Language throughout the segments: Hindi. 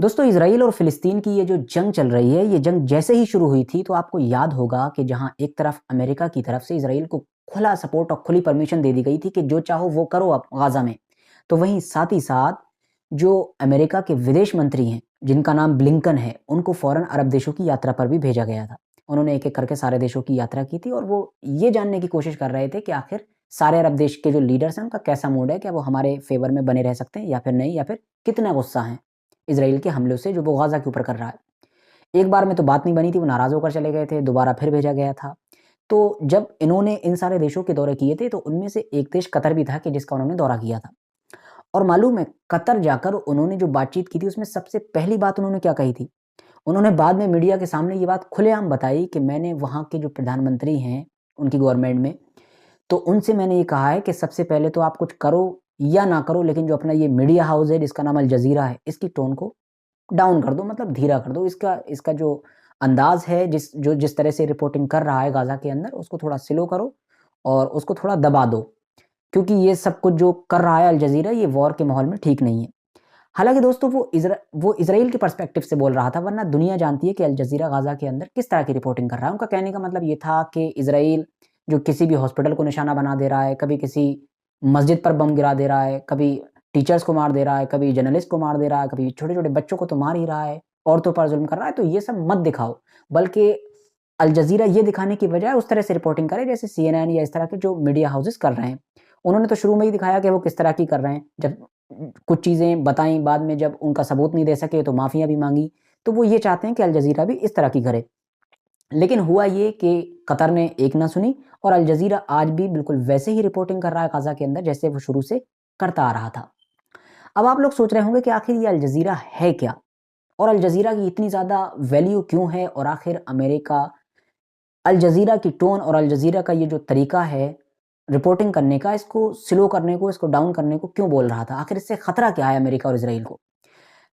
दोस्तों इसराइल और फ़िलिस्तीन की ये जो जंग चल रही है, ये जंग जैसे ही शुरू हुई थी तो आपको याद होगा कि जहाँ एक तरफ अमेरिका की तरफ से इसराइल को खुला सपोर्ट और खुली परमिशन दे दी गई थी कि जो चाहो वो करो आप गाज़ा में। तो वहीं साथ ही साथ जो अमेरिका के विदेश मंत्री हैं, जिनका नाम ब्लिंकन है, उनको फ़ौरन अरब देशों की यात्रा पर भी भेजा गया था। उन्होंने एक-एक करके सारे देशों की यात्रा की थी और वो ये जानने की कोशिश कर रहे थे कि आखिर सारे अरब देश के जो लीडर्स हैं, उनका कैसा मूड है? क्या वो हमारे फ़ेवर में बने रह सकते हैं या फिर नहीं या फिर कितना गुस्सा हैं? इज़राइल के हमलों से जो वो गाज़ा के ऊपर कर रहा है। एक बार में तो बात नहीं बनी थी, वो नाराज़ होकर चले गए थे, दोबारा फिर भेजा गया था। तो जब इन्होंने इन सारे देशों के दौरे किए थे, तो उनमें से एक देश कतर भी था कि जिसका उन्होंने दौरा किया था। और मालूम है, कतर जाकर उन्होंने जो बातचीत की थी, उसमें सबसे पहली बात उन्होंने क्या कही थी? उन्होंने बाद में मीडिया के सामने ये बात खुलेआम बताई कि मैंने वहाँ के जो प्रधानमंत्री हैं, उनकी गवर्नमेंट में, तो उनसे मैंने ये कहा है कि सबसे पहले तो आप कुछ करो या ना करो, लेकिन जो अपना ये मीडिया हाउस है, जिसका नाम अल जज़ीरा है, इसकी टोन को डाउन कर दो मतलब धीरा कर दो। इसका इसका जो अंदाज़ है जिस तरह से रिपोर्टिंग कर रहा है गाज़ा के अंदर उसको थोड़ा स्लो करो और उसको थोड़ा दबा दो। क्योंकि ये सब कुछ जो कर रहा है अल जज़ीरा ये वॉर के माहौल में ठीक नहीं है। हालाँकि दोस्तों वो इज़राइल के पर्सपेक्टिव से बोल रहा था, वरना दुनिया जानती है कि अल जज़ीरा गाज़ा के अंदर किस तरह की रिपोर्टिंग कर रहा है। उनका कहने का मतलब ये था कि इज़राइल जो किसी भी हॉस्पिटल को निशाना बना दे रहा है, कभी किसी मस्जिद पर बम गिरा दे रहा है, कभी टीचर्स को मार दे रहा है, कभी जर्नलिस्ट को मार दे रहा है, कभी छोटे-छोटे बच्चों को तो मार ही रहा है, औरतों पर ज़ुल्म कर रहा है, तो ये सब मत दिखाओ। बल्कि अल जज़ीरा ये दिखाने की बजाय उस तरह से रिपोर्टिंग करे जैसे सीएनएन या इस तरह के जो मीडिया हाउसेज़ कर रहे हैं। उन्होंने तो शुरू में ही दिखाया कि वो किस तरह की कर रहे हैं। जब कुछ चीज़ें बताई, बाद में जब उनका सबूत नहीं दे सके तो माफ़ियाँ भी माँगी। तो वो ये चाहते हैं कि अल जज़ीरा भी इस तरह की करे। लेकिन हुआ ये कि कतर ने एक ना सुनी और अल जज़ीरा आज भी बिल्कुल वैसे ही रिपोर्टिंग कर रहा है गाज़ा के अंदर जैसे वो शुरू से करता आ रहा था। अब आप लोग सोच रहे होंगे कि आखिर ये अल जज़ीरा है क्या? और अल जज़ीरा की इतनी ज़्यादा वैल्यू क्यों है? और आखिर अमेरिका अल जज़ीरा की टोन और अल जज़ीरा का ये जो तरीका है रिपोर्टिंग करने का, इसको स्लो करने को, इसको डाउन करने को क्यों बोल रहा था? आखिर इससे खतरा क्या है अमेरिका और इज़राइल को?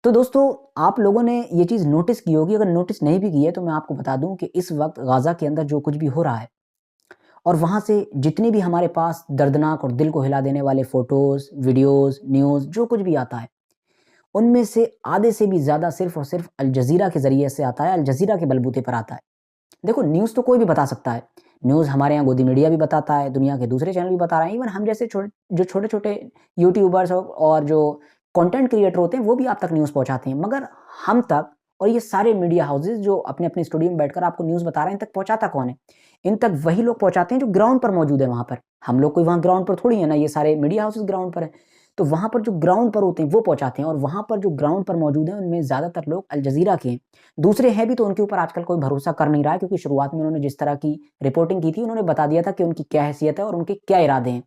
तो दोस्तों, आप लोगों ने ये चीज़ नोटिस की होगी, अगर नोटिस नहीं भी की है तो मैं आपको बता दूँ कि इस वक़्त गाज़ा के अंदर जो कुछ भी हो रहा है और वहाँ से जितनी भी हमारे पास दर्दनाक और दिल को हिला देने वाले फ़ोटोज़, वीडियोज़, न्यूज़ जो कुछ भी आता है, उनमें से आधे से भी ज़्यादा सिर्फ़ और सिर्फ़ अल जज़ीरा के ज़रिए से आता है, अल जज़ीरा के बलबूते पर आता है। देखो, न्यूज़ तो कोई भी बता सकता है। न्यूज़ हमारे यहाँ गोदी मीडिया भी बताता है, दुनिया के दूसरे चैनल भी बता रहे हैं, इवन हम जैसे जो छोटे-छोटे यूट्यूबर्स और जो कंटेंट क्रिएटर होते हैं, वो भी आप तक न्यूज़ पहुँचाते हैं। मगर हम तक और ये सारे मीडिया हाउसेज़ जो अपने-अपने स्टूडियो में बैठकर आपको न्यूज़ बता रहे हैं, इन तक पहुँचाता कौन है? इन तक वही लोग पहुँचाते हैं जो ग्राउंड पर मौजूद है वहाँ पर। हम लोग कोई वहाँ ग्राउंड पर थोड़ी है ना, ये सारे मीडिया हाउसेज़ ग्राउंड पर हैं। तो वहाँ पर जो ग्राउंड पर होते हैं, वो पहुँचाते हैं और वहाँ पर जो ग्राउंड पर मौजूद हैं, उनमें ज़्यादातर लोग अल जज़ीरा के हैं। दूसरे हैं भी तो उनके ऊपर आजकल कोई भरोसा कर नहीं रहा है क्योंकि शुरुआत में उन्होंने जिस तरह की रिपोर्टिंग की थी, उन्होंने बता दिया था कि उनकी क्या हैसियत है और उनके क्या इरादे हैं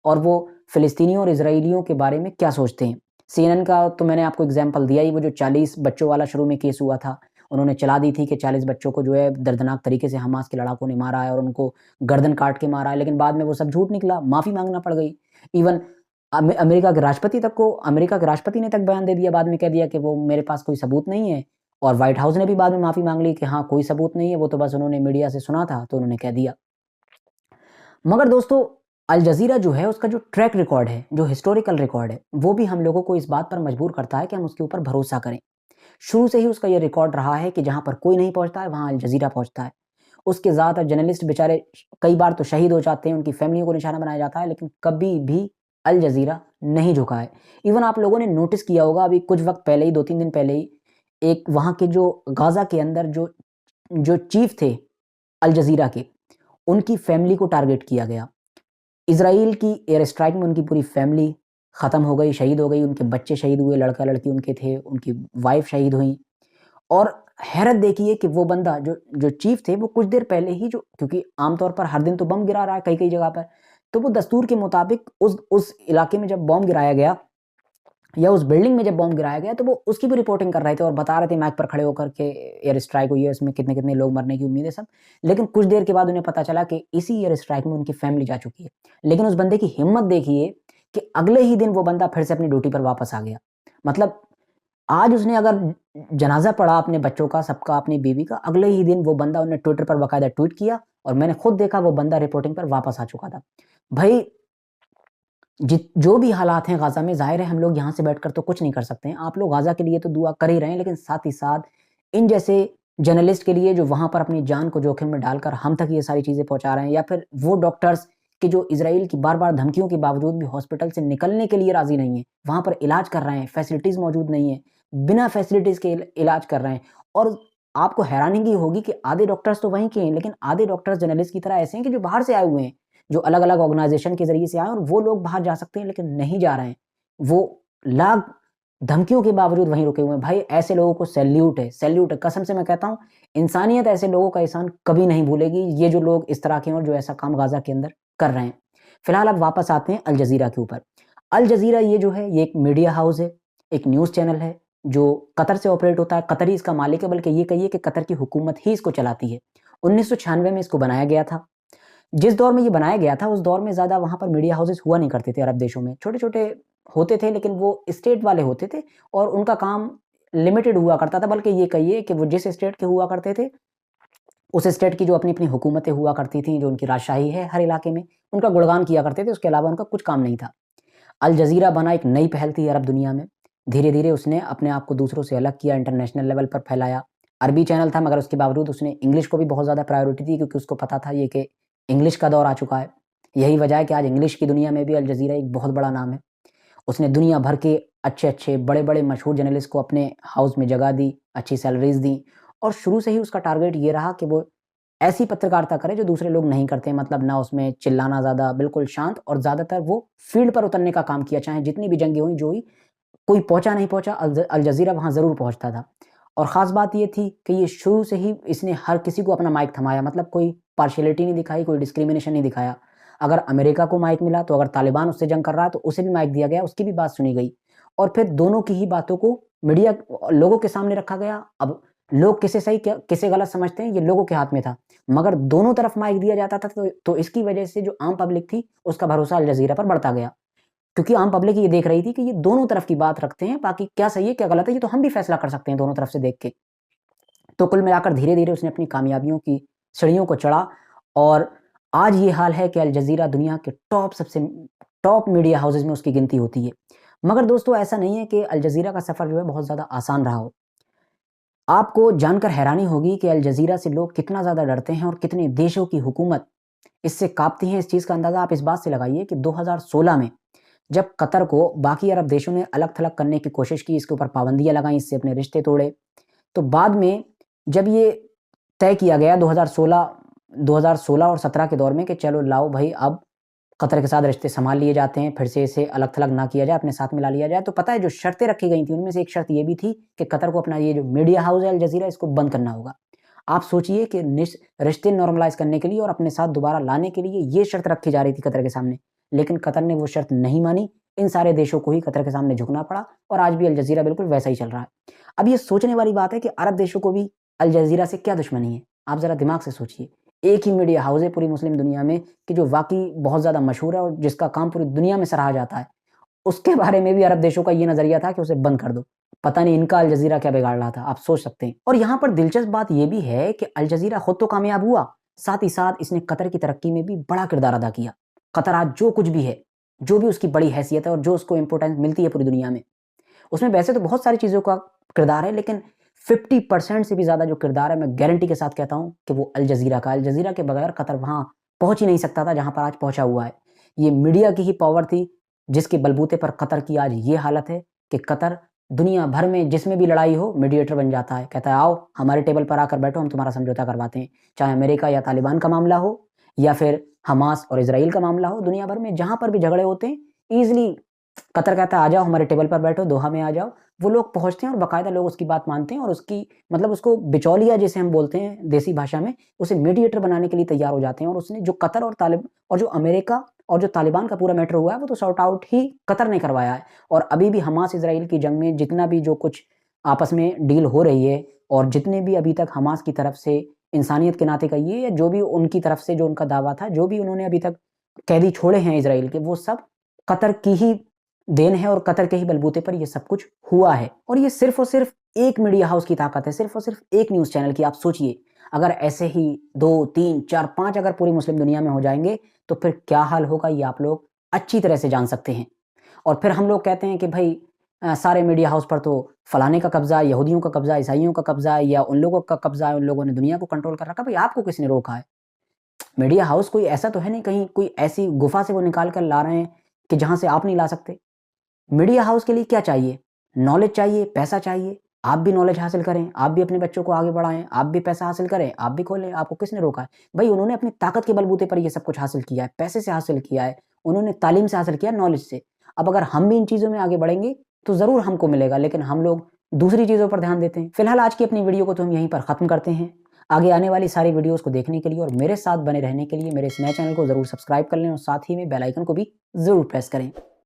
और वो फ़िलिस्तीनियों और इज़राइलियों के बारे में क्या सोचते हैं। सीएनएन का तो मैंने आपको एग्ज़ाम्पल दिया ही, वो जो 40 बच्चों वाला शुरू में केस हुआ था, उन्होंने चला दी थी कि 40 बच्चों को जो है दर्दनाक तरीके से हमास के लड़ाकों ने मारा है और उनको गर्दन काट के मारा है, लेकिन बाद में वो सब झूठ निकला, माफ़ी माँगना पड़ गई। इवन अमेरिका के राष्ट्रपति ने तक बयान दे दिया, बाद में कह दिया कि वो मेरे पास कोई सबूत नहीं है और व्हाइट हाउस ने भी बाद में माफ़ी माँग ली कि हाँ, कोई सबूत नहीं है, वो तो बस उन्होंने मीडिया से सुना था, तो उन्होंने कह दिया। मगर दोस्तों, अल जज़ीरा जो है, उसका जो ट्रैक रिकॉर्ड है, जो हिस्टोरिकल रिकॉर्ड है, वो भी हम लोगों को इस बात पर मजबूर करता है कि हम उसके ऊपर भरोसा करें। शुरू से ही उसका ये रिकॉर्ड रहा है कि जहाँ पर कोई नहीं पहुँचता है, वहाँ अल जज़ीरा पहुँचता है। उसके ज़्यादातर जर्नलिस्ट बेचारे कई बार तो शहीद हो जाते हैं, उनकी फैमिलियों को निशाना बनाया जाता है, लेकिन कभी भी अल जज़ीरा नहीं झुका है। इवन आप लोगों ने नोटिस किया होगा, अभी कुछ वक़्त पहले ही, 2-3 दिन पहले ही, एक वहाँ के जो गाज़ा के अंदर जो जो चीफ़ थे अल जज़ीरा के, उनकी फैमिली को टारगेट किया गया। इज़राइल की एयर स्ट्राइक में उनकी पूरी फैमिली ख़त्म हो गई, शहीद हो गई, उनके बच्चे शहीद हुए, लड़का-लड़की उनके थे, उनकी वाइफ़ शहीद हुईं। और हैरत देखिए कि वो बंदा जो जो चीफ़ थे, वो कुछ देर पहले ही, जो क्योंकि आमतौर पर हर दिन तो बम गिरा रहा है कई-कई जगह पर, तो वो दस्तूर के मुताबिक उस इलाके में जब बॉम्ब गिराया गया या उस बिल्डिंग में जब बॉम्ब गिराया गया, तो वो उसकी भी रिपोर्टिंग कर रहे थे और बता रहे थे माइक पर खड़े होकर के एयर स्ट्राइक हुई है, इसमें कितने-कितने लोग मरने की उम्मीद है सब। लेकिन कुछ देर के बाद उन्हें पता चला कि इसी एयर स्ट्राइक में उनकी फैमिली जा चुकी है। लेकिन उस बंदे की हिम्मत देखिए कि अगले ही दिन वो बंदा फिर से अपनी ड्यूटी पर वापस आ गया। मतलब आज उसने अगर जनाज़ा पढ़ा अपने बच्चों का, सबका, अपनी बीवी का, अगले ही दिन वो बंदा उन्होंने ट्विटर पर बाकायदा ट्वीट किया और मैंने खुद देखा वो बंदा रिपोर्टिंग पर वापस आ चुका था। भई जो भी हालात हैं गाज़ा में, ज़ाहिर है हम लोग यहाँ से बैठकर तो कुछ नहीं कर सकते हैं। आप लोग गाज़ा के लिए तो दुआ कर ही रहे हैं, लेकिन साथ ही साथ इन जैसे जर्नलिस्ट के लिए जो वहाँ पर अपनी जान को जोखिम में डालकर हम तक ये सारी चीज़ें पहुँचा रहे हैं, या फिर वो डॉक्टर्स कि जो इज़राइल की बार-बार धमकियों के बावजूद भी हॉस्पिटल से निकलने के लिए राज़ी नहीं हैं, वहाँ पर इलाज कर रहे हैं, फैसिलिटीज़ मौजूद नहीं है, बिना फैसिलिटीज़ के इलाज कर रहे हैं। और आपको हैरानगी होगी कि आधे डॉक्टर्स तो वहीं के हैं, लेकिन आधे डॉक्टर्स जर्नलिस्ट की तरह ऐसे हैं कि जो बाहर से आए हुए हैं, जो अलग-अलग ऑर्गेनाइज़ेशन के ज़रिए से आए हैं, और वो लोग बाहर जा सकते हैं लेकिन नहीं जा रहे हैं। वो लाख धमकियों के बावजूद वहीं रुके हुए हैं। भाई ऐसे लोगों को सैल्यूट है, कसम से मैं कहता हूँ, इंसानियत ऐसे लोगों का एहसान कभी नहीं भूलेगी, ये जो लोग इस तरह के हैं और जो ऐसा काम गाज़ा के अंदर कर रहे हैं। फिलहाल अब वापस आते हैं अल जज़ीरा के ऊपर। अल जज़ीरा ये जो है, ये एक मीडिया हाउस है, एक न्यूज़ चैनल है, जो कतर से ऑपरेट होता है। कतर ही इसका मालिक है, बल्कि ये कहिए कि कतर की हुकूमत ही इसको चलाती है। 1996 में इसको बनाया गया था। जिस दौर में ये बनाया गया था, उस दौर में ज़्यादा वहाँ पर मीडिया हाउसेस हुआ नहीं करते थे अरब देशों में। छोटे-छोटे होते थे, लेकिन वो स्टेट वाले होते थे और उनका काम लिमिटेड हुआ करता था। बल्कि ये कहिए कि वो जिस स्टेट के हुआ करते थे, उस स्टेट की जो अपनी-अपनी हुकूमतें हुआ करती थीं, जो उनकी राजशाही है हर इलाके में, उनका गुणगान किया करते थे, उसके अलावा उनका कुछ काम नहीं था। अल जज़ीरा बना एक नई पहल थी अरब दुनिया में। धीरे-धीरे उसने अपने आप को दूसरों से अलग किया, इंटरनेशनल लेवल पर फैलाया। अरबी चैनल था, मगर उसके बावजूद उसने इंग्लिश को भी बहुत ज़्यादा प्रायोरिटी दी, क्योंकि उसको पता था ये कि इंग्लिश का दौर आ चुका है। यही वजह है कि आज इंग्लिश की दुनिया में भी अल जज़ीरा एक बहुत बड़ा नाम है। उसने दुनिया भर के अच्छे-अच्छे, बड़े-बड़े मशहूर जर्नलिस्ट को अपने हाउस में जगह दी, अच्छी सैलरीज़ दी, और शुरू से ही उसका टारगेट ये रहा कि वो ऐसी पत्रकारिता करे जो दूसरे लोग नहीं करते हैं। मतलब ना उसमें चिल्लाना ज़्यादा, बिल्कुल शांत, और ज़्यादातर वो फ़ील्ड पर उतरने का काम किया। चाहे जितनी भी जंगें हुई, जो हुई, कोई पहुँचा नहीं पहुँचा, अल जज़ीरा वहाँ ज़रूर पहुँचता था। और ख़ास बात ये थी कि ये शुरू से ही इसने हर किसी को अपना माइक थमाया। मतलब कोई पार्शियलिटी नहीं दिखाई, कोई डिस्क्रिमिनेशन नहीं दिखाया। अगर अमेरिका को माइक मिला, तो अगर तालिबान उससे जंग कर रहा है, तो उसे भी माइक दिया गया, उसकी भी बात सुनी गई। और फिर दोनों की ही बातों को मीडिया लोगों के सामने रखा गया। अब लोग किसे सही क्या किसे गलत समझते हैं, ये लोगों के हाथ में था। मगर दोनों तरफ माइक दिया जाता था, तो इसकी वजह से जो आम पब्लिक थी, उसका भरोसा अल जज़ीरा पर बढ़ता गया। क्योंकि आम पब्लिक ये देख रही थी कि ये दोनों तरफ की बात रखते हैं, बाकी क्या सही है, क्या गलत है, ये तो हम भी फैसला कर सकते हैं दोनों तरफ से देख के। तो कुल मिलाकर धीरे-धीरे उसने अपनी कामयाबियों की सीढ़ियों को चढ़ा, और आज ये हाल है कि अल जज़ीरा दुनिया के सबसे टॉप मीडिया हाउसेज़ में उसकी गिनती होती है। मगर दोस्तों, ऐसा नहीं है कि अल जज़ीरा का सफ़र जो है बहुत ज़्यादा आसान रहा हो। आपको जानकर हैरानी होगी कि अल जज़ीरा से लोग कितना ज़्यादा डरते हैं, और कितने देशों की हुकूमत इससे काँपती हैं। इस चीज़ का अंदाज़ा आप इस बात से लगाइए कि 2016 में जब कतर को बाकी अरब देशों ने अलग-थलग करने की कोशिश की, इसके ऊपर पाबंदियाँ लगाई, इससे अपने रिश्ते तोड़े, तो बाद में जब ये तय किया गया 2016 और 17 के दौर में कि चलो लाओ भई, अब कतर के साथ रिश्ते सँभाल लिए जाते हैं, फिर से इसे अलग-थलग ना किया जाए, अपने साथ मिला लिया जाए। तो पता है जो शर्तें रखी गई थी, उनमें से एक शर्त ये भी थी कि कतर को अपना ये जो मीडिया हाउस है अल जज़ीरा, इसको बंद करना होगा। आप सोचिए कि रिश्ते नॉर्मलाइज़ करने के लिए और अपने साथ दोबारा लाने के लिए ये शर्त रखी जा रही थी कतर के सामने। लेकिन कतर ने वो शर्त नहीं मानी, इन सारे देशों को ही कतर के सामने झुकना पड़ा, और आज भी अल जज़ीरा बिल्कुल वैसा ही चल रहा है। अब ये सोचने वाली बात है कि अरब देशों को भी अल जज़ीरा से क्या दुश्मनी है? आप ज़रा दिमाग से सोचिए। एक ही मीडिया हाउस है पूरी मुस्लिम दुनिया में कि जो वाक़ई बहुत ज़्यादा मशहूर है और जिसका काम पूरी दुनिया में सराहा जाता है। उसके बारे में भी अरब देशों का ये नज़रिया था कि उसे बंद कर दो। पता नहीं इनका अल जज़ीरा क्या बिगाड़ रहा था, आप सोच सकते हैं। और यहाँ पर दिलचस्प बात ये भी है कि अल जज़ीरा खुद तो कामयाब हुआ, साथ ही साथ इसने कतर की तरक्की में भी बड़ा किरदार अदा किया। कतर आज जो कुछ भी है, जो भी उसकी बड़ी हैसियत है और जो उसको इम्पोर्टेंस मिलती है पूरी दुनिया में, उसमें वैसे तो बहुत सारी चीज़ों का किरदार है, लेकिन 50% से भी ज़्यादा जो किरदार है, मैं गारंटी के साथ कहता हूँ कि वो अल जज़ीरा का है। अल जज़ीरा के बगैर कतर वहाँ पहुँच ही नहीं सकता था जहाँ पर आज पहुँचा हुआ है। ये मीडिया की ही पावर थी, जिसके बलबूते पर कतर की आज ये हालत है कि कतर दुनिया भर में जिसमें भी लड़ाई हो, मीडिएटर बन जाता है। कहता है आओ हमारे टेबल पर आकर बैठो, हम तुम्हारा समझौता करवाते हैं। चाहे अमेरिका या तालिबान का मामला हो, या फिर हमास और इज़राइल का मामला हो, दुनिया भर में जहाँ पर भी झगड़े होते हैं, ईज़िली कतर कहता है आ जाओ हमारे टेबल पर बैठो, दोहा में आ जाओ। वो लोग पहुँचते हैं और बाकायदा लोग उसकी बात मानते हैं, और उसकी मतलब उसको बिचौलिया जिसे हम बोलते हैं देसी भाषा में, उसे मीडिएटर बनाने के लिए तैयार हो जाते हैं। और उसने जो कतर और जो अमेरिका और जो तालिबान का पूरा मैटर हुआ है, वो तो सॉर्ट आउट ही कतर ने करवाया है। और अभी भी हमास इज़राइल की जंग में जितना भी जो कुछ आपस में डील हो रही है, और जितने भी अभी तक हमास की तरफ से इंसानियत के नाते कहिए, या जो भी उनकी तरफ से जो उनका दावा था, जो भी उन्होंने अभी तक कैदी छोड़े हैं इज़राइल के, वो सब कतर की ही देन है, और कतर के ही बलबूते पर ये सब कुछ हुआ है। और ये सिर्फ़ और सिर्फ़ एक मीडिया हाउस की ताकत है, सिर्फ़ और सिर्फ़ एक न्यूज़ चैनल की। आप सोचिए, अगर ऐसे ही 2, 3, 4, 5 अगर पूरी मुस्लिम दुनिया में हो जाएँगे, तो फिर क्या हाल होगा ये आप लोग अच्छी तरह से जान सकते हैं। और फिर हम लोग कहते हैं कि भाई सारे मीडिया हाउस पर तो फलाने का कब्जा है, यहूदियों का कब्जा है, ईसाइयों का कब्जा है, या उन लोगों का कब्जा है, उन लोगों ने दुनिया को कंट्रोल कर रखा है। भाई आपको किसने रोका है? मीडिया हाउस कोई ऐसा तो है नहीं, कहीं कोई ऐसी गुफा से वो निकाल कर ला रहे हैं कि जहां से आप नहीं ला सकते। मीडिया हाउस के लिए क्या चाहिए? नॉलेज चाहिए, पैसा चाहिए। आप भी नॉलेज हासिल करें, आप भी अपने बच्चों को आगे बढ़ाएं, आप भी पैसा हासिल करें, आप भी खोलें। आपको किसने रोका है? भाई उन्होंने अपनी ताकत के बलबूते पर ये सब कुछ हासिल किया है, पैसे से हासिल किया है, उन्होंने तालीम से हासिल किया, नॉलेज से। अब अगर हम भी इन चीज़ों में आगे बढ़ेंगे तो ज़रूर हमको मिलेगा, लेकिन हम लोग दूसरी चीज़ों पर ध्यान देते हैं। फिलहाल आज की अपनी वीडियो को तो हम यहीं पर ख़त्म करते हैं। आगे आने वाली सारी वीडियोज़ को देखने के लिए और मेरे साथ बने रहने के लिए मेरे इस नए चैनल को ज़रूर सब्सक्राइब कर लें और साथ ही में बेल आइकन को भी ज़रूर प्रेस करें।